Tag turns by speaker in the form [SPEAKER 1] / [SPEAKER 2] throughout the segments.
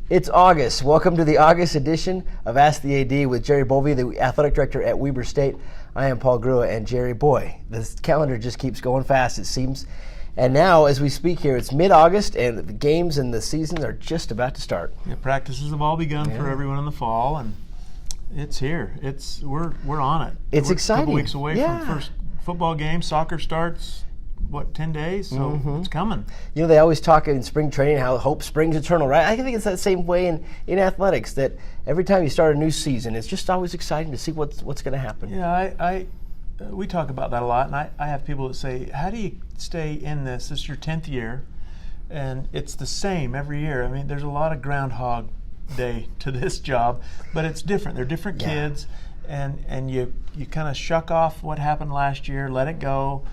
[SPEAKER 1] It's August. Welcome to the August edition of Ask the AD with Jerry Bovey, the athletic director at Weber State. I am Paul Grua, and Jerry, boy, the calendar just keeps going fast, it seems. And now, as we speak here, it's mid-August, and the games and the seasons are just about to start.
[SPEAKER 2] Yeah, practices have all begun for everyone in the fall, and it's here. We're on it.
[SPEAKER 1] It's
[SPEAKER 2] we're
[SPEAKER 1] exciting.
[SPEAKER 2] A couple weeks away from first football game. Soccer starts, 10 days? So it's coming.
[SPEAKER 1] You know, they always talk in spring training how hope springs eternal, right? I think it's that same way in athletics, that every time you start a new season, it's just always exciting to see what's going to happen.
[SPEAKER 2] Yeah, we talk about that a lot, and I have people that say, how do you stay in this? This is your 10th year, and it's the same every year. I mean, there's a lot of Groundhog Day to this job, but it's different. They're different kids, and you kind of shuck off what happened last year, let it go.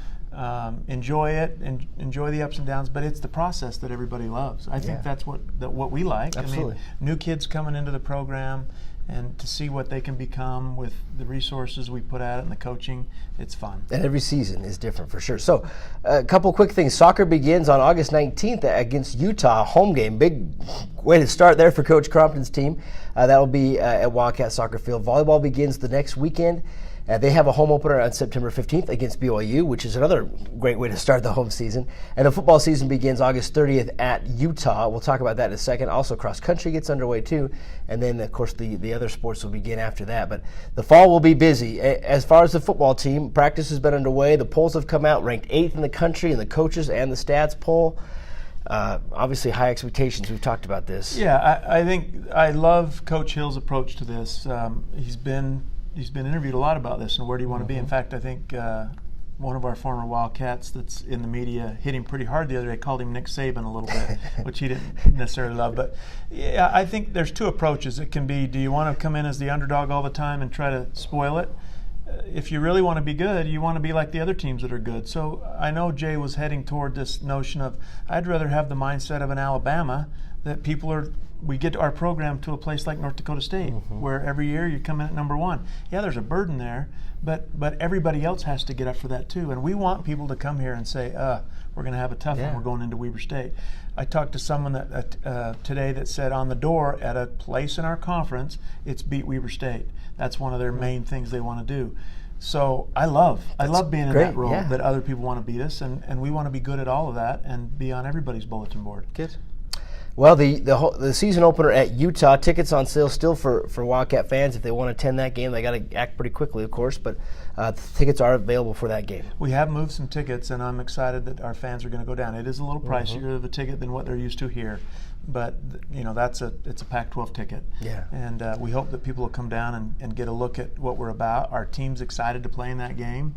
[SPEAKER 2] Enjoy it and enjoy the ups and downs, but it's the process that everybody loves. I think that's what we like.
[SPEAKER 1] Absolutely.
[SPEAKER 2] I mean, new kids coming into the program and to see what they can become with the resources we put at it and the coaching, it's fun.
[SPEAKER 1] And every season is different for sure. So a couple quick things. Soccer begins on August 19th against Utah, home game. Big way to start there for Coach Crompton's team. That'll be at Wildcat Soccer Field. Volleyball begins the next weekend. They have a home opener on September 15th against BYU, which is another great way to start the home season. And the football season begins August 30th at Utah. We'll talk about that in a second. Also, cross country gets underway too. And then, of course, the other sports will begin after that. But the fall will be busy. As far as the football team, practice has been underway. The polls have come out, ranked 8th in the country in the coaches and the stats poll. Obviously, high expectations. We've talked about this.
[SPEAKER 2] Yeah, I think I love Coach Hill's approach to this. He's been interviewed a lot about this and where do you want to be. In fact, I think one of our former Wildcats that's in the media hit him pretty hard the other day, called him Nick Saban a little bit, which he didn't necessarily love. But yeah, I think there's two approaches. It can be, do you want to come in as the underdog all the time and try to spoil it? If you really want to be good, you want to be like the other teams that are good. So I know Jay was heading toward this notion of, I'd rather have the mindset of an Alabama, that we get our program to a place like North Dakota State, where every year you come in at number one. Yeah, there's a burden there, but everybody else has to get up for that too. And we want people to come here and say, we're going to have a tough one. We're going into Weber State. I talked to someone that today that said on the door at a place in our conference, it's beat Weber State. That's one of their main things they want to do. So I love being in that role, that other people want to beat us, and we want to be good at all of that and be on everybody's bulletin board.
[SPEAKER 1] Good. Well, the season opener at Utah, tickets on sale still for Wildcat fans. If they want to attend that game, they got to act pretty quickly, of course, but tickets are available for that game.
[SPEAKER 2] We have moved some tickets, and I'm excited that our fans are going to go down. It is a little pricier of a ticket than what they're used to here, but it's a Pac-12 ticket.
[SPEAKER 1] Yeah.
[SPEAKER 2] And we hope that people will come down and get a look at what we're about. Our team's excited to play in that game.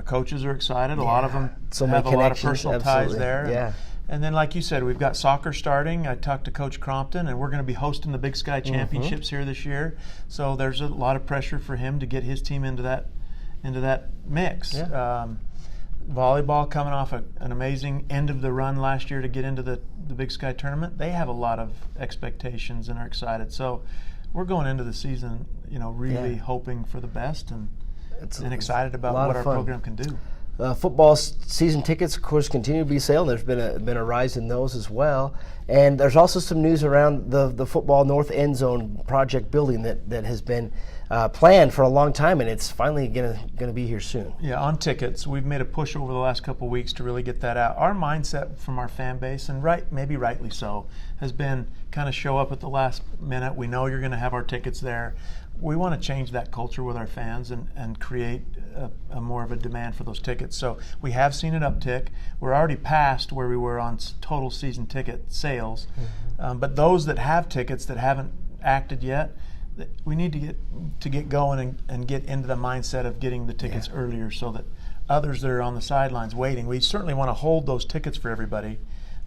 [SPEAKER 2] Coaches are excited. A lot of them have a lot of personal ties there.
[SPEAKER 1] Yeah.
[SPEAKER 2] And then, like you said, we've got soccer starting. I talked to Coach Crompton, and we're going to be hosting the Big Sky Championships here this year. So there's a lot of pressure for him to get his team into that mix.
[SPEAKER 1] Yeah.
[SPEAKER 2] Volleyball coming off an amazing end of the run last year to get into the Big Sky tournament. They have a lot of expectations and are excited. So we're going into the season, really hoping for the best and excited about what our program can do.
[SPEAKER 1] Football season tickets, of course, continue to be sold. There's been a rise in those as well. And there's also some news around the football North End Zone project building that has been planned for a long time, and it's finally going to be here soon.
[SPEAKER 2] Yeah, on tickets, we've made a push over the last couple of weeks to really get that out. Our mindset from our fan base, and maybe rightly so, has been kind of show up at the last minute. We know you're going to have our tickets there. We want to change that culture with our fans and create a more of a demand for those tickets. So we have seen an uptick. We're already past where we were on total season ticket sales. But those that have tickets that haven't acted yet, we need to get going and get into the mindset of getting the tickets earlier so that others that are on the sidelines waiting, we certainly want to hold those tickets for everybody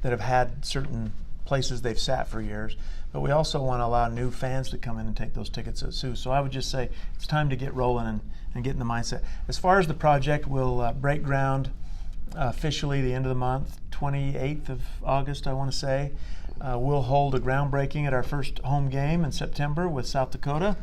[SPEAKER 2] that have had certain places they've sat for years. But we also want to allow new fans to come in and take those tickets too. So I would just say it's time to get rolling and get in the mindset. As far as the project, we'll break ground officially the end of the month, 28th of August, I want to say. We'll hold a groundbreaking at our first home game in September with South Dakota.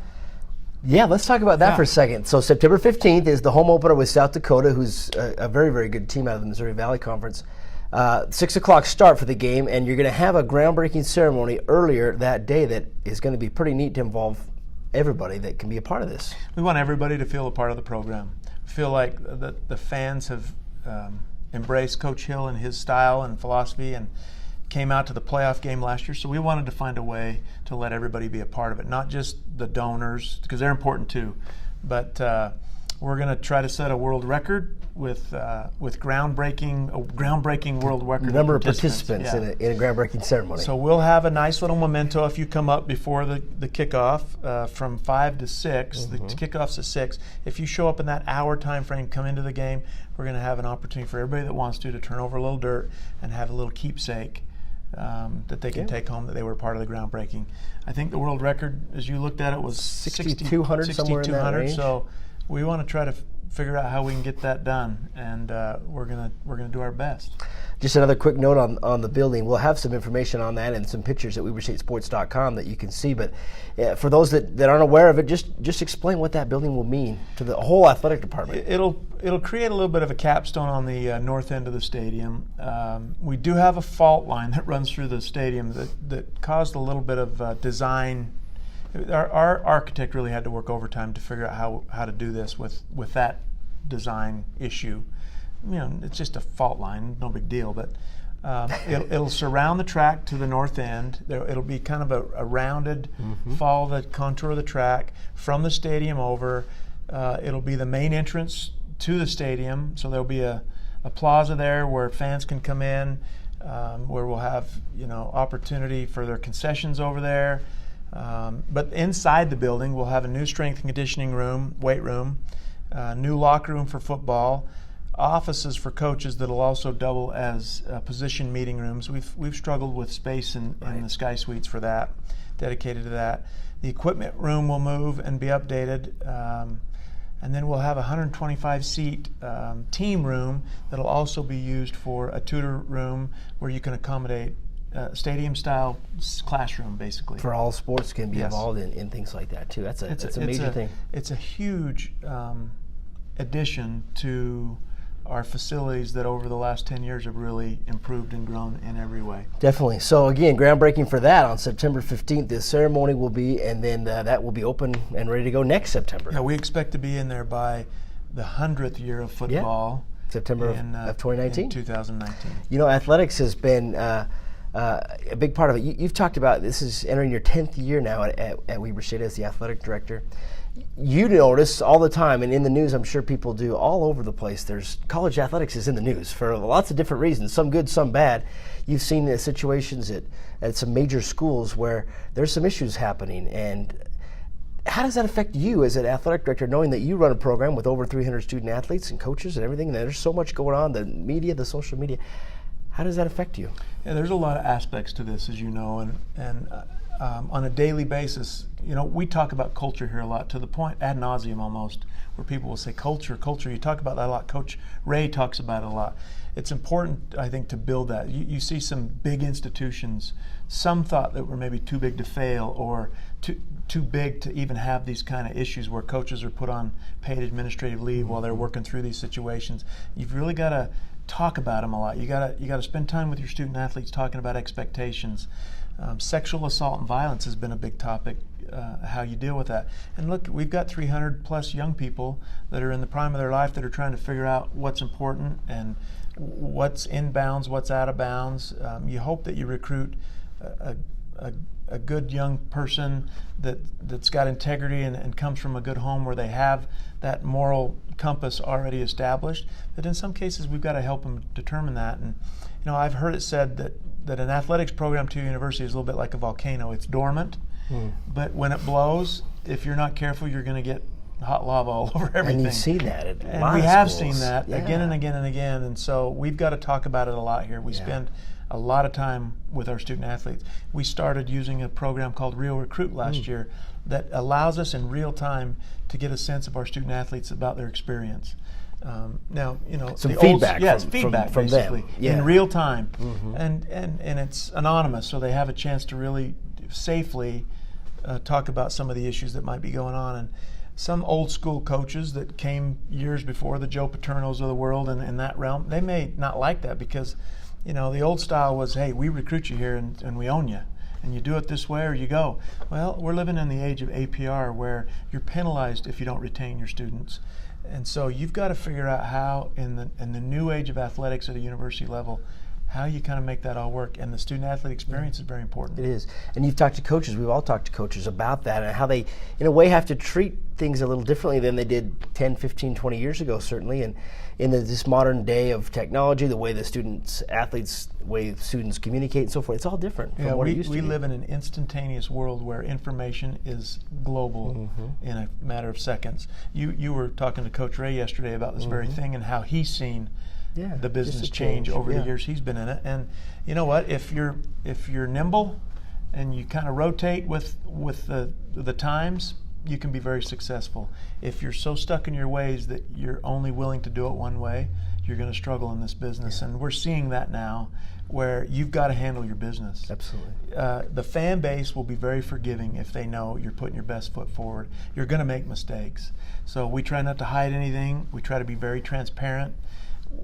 [SPEAKER 1] Yeah, let's talk about that for a second. So September 15th is the home opener with South Dakota, who's a very, very good team out of the Missouri Valley Conference. 6 o'clock start for the game, and you're going to have a groundbreaking ceremony earlier that day that is going to be pretty neat to involve everybody that can be a part of this.
[SPEAKER 2] We want everybody to feel a part of the program. Feel like the fans have embraced Coach Hill and his style and philosophy and came out to the playoff game last year. So we wanted to find a way to let everybody be a part of it, not just the donors, because they're important too, but we're going to try to set a world record with groundbreaking world record
[SPEAKER 1] number of participants in a groundbreaking ceremony.
[SPEAKER 2] So we'll have a nice little memento if you come up before the kickoff from 5 to 6. The kickoff's at 6. If you show up in that hour time frame, come into the game, we're going to have an opportunity for everybody that wants to turn over a little dirt and have a little keepsake that they can take home that they were part of the groundbreaking. I think the world record, as you looked at it, was
[SPEAKER 1] 6,200 somewhere in that range.
[SPEAKER 2] So we want to try to figure out how we can get that done, and we're gonna do our best.
[SPEAKER 1] Just another quick note on the building. We'll have some information on that and some pictures at WeberStateSports.com that you can see. But for those that aren't aware of it, just explain what that building will mean to the whole athletic department.
[SPEAKER 2] It'll create a little bit of a capstone on the north end of the stadium. We do have a fault line that runs through the stadium that caused a little bit of design. Our architect really had to work overtime to figure out how to do this with that design issue. It's just a fault line, no big deal, but it'll surround the track to the north end. It'll be kind of a rounded, follow the contour of the track from the stadium over. It'll be the main entrance to the stadium, so there'll be a plaza there where fans can come in, where we'll have opportunity for their concessions over there. But inside the building, we'll have a new strength and conditioning room, weight room, new locker room for football, offices for coaches that'll also double as position meeting rooms. We've struggled with space in the Sky Suites for that, dedicated to that. The equipment room will move and be updated, and then we'll have a 125-seat team room that'll also be used for a tutor room where you can accommodate stadium-style classroom, basically.
[SPEAKER 1] For all sports can be involved in things like that, too. That's a major thing.
[SPEAKER 2] It's a huge addition to our facilities that over the last 10 years have really improved and grown in every way.
[SPEAKER 1] Definitely. So, again, groundbreaking for that on September 15th. This ceremony will be, and then that will be open and ready to go next September.
[SPEAKER 2] Yeah, we expect to be in there by the 100th year of football.
[SPEAKER 1] Yeah. September of 2019?
[SPEAKER 2] In 2019.
[SPEAKER 1] Athletics has been a big part of it. You've talked about this is entering your 10th year now at Weber State as the athletic director. You notice all the time, and in the news I'm sure people do all over the place, there's college athletics is in the news for lots of different reasons, some good, some bad. You've seen the situations at some major schools where there's some issues happening, and how does that affect you as an athletic director, knowing that you run a program with over 300 student athletes and coaches and everything, and there's so much going on, the media, the social media. How does that affect you?
[SPEAKER 2] Yeah, there's a lot of aspects to this, as you know, and on a daily basis, we talk about culture here a lot, to the point ad nauseum almost, where people will say culture. You talk about that a lot. Coach Ray talks about it a lot. It's important, I think, to build that. You see some big institutions, some thought that were maybe too big to fail or too big to even have these kind of issues where coaches are put on paid administrative leave while they're working through these situations. You've really got to talk about them a lot. You got to spend time with your student athletes talking about expectations. Sexual assault and violence has been a big topic, how you deal with that. And look, we've got 300 plus young people that are in the prime of their life that are trying to figure out what's important and what's in bounds, what's out of bounds. You hope that you recruit a good young person that's got integrity and comes from a good home where they have that moral compass already established. But in some cases, we've got to help them determine that. And I've heard it said that an athletics program to a university is a little bit like a volcano. It's dormant, but when it blows, if you're not careful, you're going to get hot lava all over everything.
[SPEAKER 1] And you see that at a lot
[SPEAKER 2] we
[SPEAKER 1] of
[SPEAKER 2] have
[SPEAKER 1] schools.
[SPEAKER 2] seen that again and again and again. And so we've got to talk about it a lot here. We spend a lot of time with our student athletes. We started using a program called Real Recruit last year that allows us in real time to get a sense of our student athletes about their experience. Now,
[SPEAKER 1] some feedback,
[SPEAKER 2] feedback
[SPEAKER 1] from
[SPEAKER 2] basically
[SPEAKER 1] them. Yeah.
[SPEAKER 2] in real time, and it's anonymous, so they have a chance to really safely talk about some of the issues that might be going on. And some old school coaches that came years before, the Joe Paternos of the world and in that realm, they may not like that because the old style was, hey, we recruit you here and we own you. And you do it this way or you go. Well, we're living in the age of APR where you're penalized if you don't retain your students. And so you've got to figure out how, in the new age of athletics at a university level, how you kind of make that all work. And the student-athlete experience is very important.
[SPEAKER 1] It is. And you've talked to coaches, we've all talked to coaches about that and how they, in a way, have to treat things a little differently than they did 10, 15, 20 years ago, certainly. And in this modern day of technology, the way the students communicate and so forth, it's all different from what it used to be.
[SPEAKER 2] We live in an instantaneous world where information is global in a matter of seconds. You were talking to Coach Ray yesterday about this very thing and how he's seen the business change over the years he's been in it. And you know what? If you're nimble and you kind of rotate with the times, you can be very successful. If you're so stuck in your ways that you're only willing to do it one way, you're going to struggle in this business. And we're seeing that now, where you've got to handle your business.
[SPEAKER 1] Absolutely.
[SPEAKER 2] The fan base will be very forgiving if they know you're putting your best foot forward. You're going to make mistakes. So we try not to hide anything. We try to be very transparent.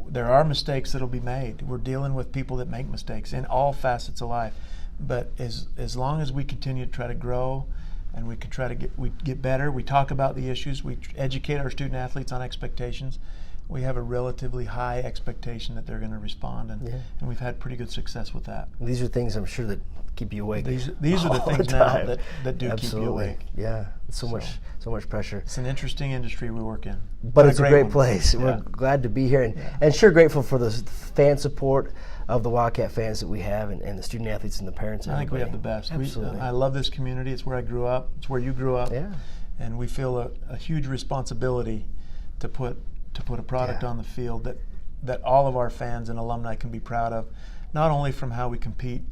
[SPEAKER 2] There are mistakes that'll be made. We're dealing with people that make mistakes in all facets of life. But as long as we continue to try to grow and we can try to get better, we talk about the issues, we educate our student athletes on expectations, we have a relatively high expectation that they're going to respond, and we've had pretty good success with that.
[SPEAKER 1] These are things I'm sure that keep you awake.
[SPEAKER 2] These are the things now that do keep you awake.
[SPEAKER 1] Yeah, so much pressure.
[SPEAKER 2] It's an interesting industry we work in,
[SPEAKER 1] but it's a great place. Yeah. We're glad to be here, and sure grateful for the fan support of the Wildcat fans that we have, and the student athletes and the parents.
[SPEAKER 2] I think we have the best.
[SPEAKER 1] Absolutely.
[SPEAKER 2] I love this community. It's where I grew up. It's where you grew up.
[SPEAKER 1] Yeah.
[SPEAKER 2] And we feel a huge responsibility to put a product on the field that all of our fans and alumni can be proud of, not only from how we compete,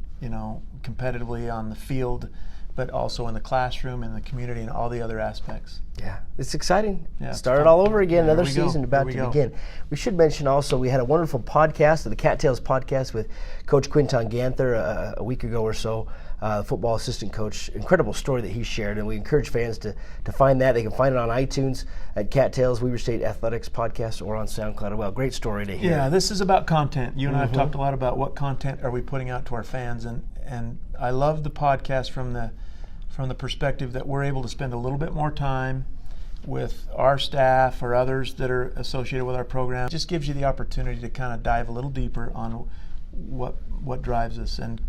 [SPEAKER 2] competitively on the field, but also in the classroom, in the community, and all the other aspects.
[SPEAKER 1] Yeah, it's exciting.
[SPEAKER 2] Yeah,
[SPEAKER 1] Started all over again, another season about to
[SPEAKER 2] go.
[SPEAKER 1] begin. We should mention also we had a wonderful podcast, the Cattails podcast with Coach Quinton Ganther a week ago or so, football assistant coach. Incredible story that he shared, and we encourage fans to find that. They can find it on iTunes at Cattails Weber State Athletics Podcast or on SoundCloud as well. Great story to hear.
[SPEAKER 2] Yeah, this is about content. You and I have talked a lot about what content are we putting out to our fans, and I love the podcast from the perspective that we're able to spend a little bit more time with our staff or others that are associated with our program. It just gives you the opportunity to kind of dive a little deeper on what drives us. And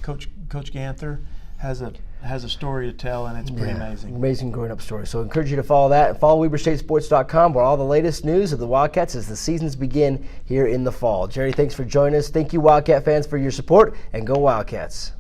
[SPEAKER 2] Coach Ganther has a story to tell, and it's pretty amazing.
[SPEAKER 1] Amazing growing up story. So I encourage you to follow that and follow WeberStateSports.com where all the latest news of the Wildcats as the seasons begin here in the fall. Jerry, thanks for joining us. Thank you, Wildcat fans, for your support, and go Wildcats.